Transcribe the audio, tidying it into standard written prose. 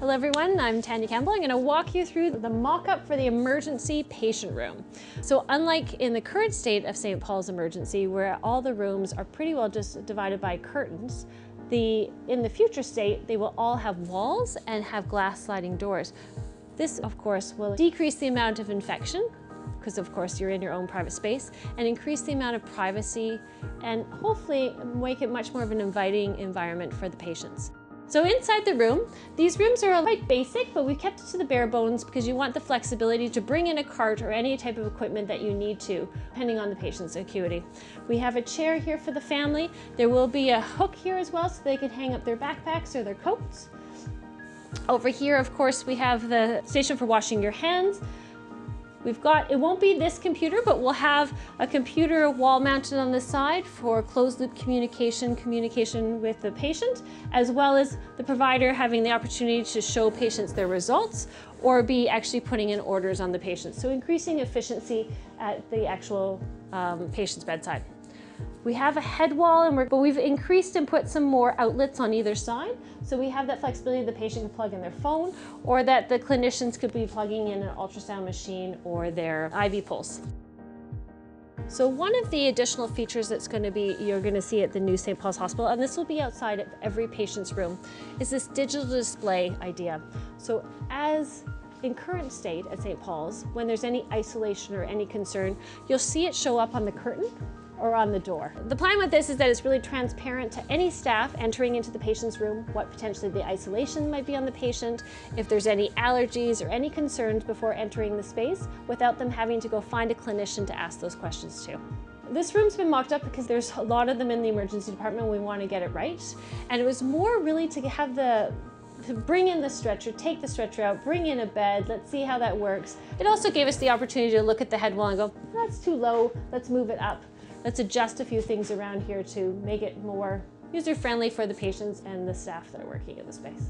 Hello everyone, I'm Tanya Campbell. I'm going to walk you through the mock-up for the emergency patient room. So unlike in the current state of St. Paul's Emergency, where all the rooms are pretty well just divided by curtains, in the future state, they will all have walls and have glass sliding doors. This, of course, will decrease the amount of infection, because of course you're in your own private space, and increase the amount of privacy, and hopefully make it much more of an inviting environment for the patients. So inside the room, these rooms are quite basic, but we've kept it to the bare bones because you want the flexibility to bring in a cart or any type of equipment that you need to, depending on the patient's acuity. We have a chair here for the family. There will be a hook here as well so they can hang up their backpacks or their coats. Over here, of course, we have the station for washing your hands. It won't be this computer, but we'll have a computer wall mounted on the side for closed loop communication with the patient, as well as the provider having the opportunity to show patients their results or be actually putting in orders on the patient. So increasing efficiency at the actual patient's bedside. We have a head wall, but we've increased and put some more outlets on either side. So we have that flexibility the patient can plug in their phone, or that the clinicians could be plugging in an ultrasound machine or their IV pulse. So one of the additional features that's you're going to see at the new St. Paul's Hospital, and this will be outside of every patient's room, is this digital display idea. So as in current state at St. Paul's, when there's any isolation or any concern, you'll see it show up on the curtain or on the door. The plan with this is that it's really transparent to any staff entering into the patient's room, what potentially the isolation might be on the patient, if there's any allergies or any concerns before entering the space, without them having to go find a clinician to ask those questions to. This room's been mocked up because there's a lot of them in the emergency department. We want to get it right. And it was more really to have to bring in the stretcher, take the stretcher out, bring in a bed, let's see how that works. It also gave us the opportunity to look at the head wall and go, that's too low, let's move it up. Let's adjust a few things around here to make it more user-friendly for the patients and the staff that are working in the space.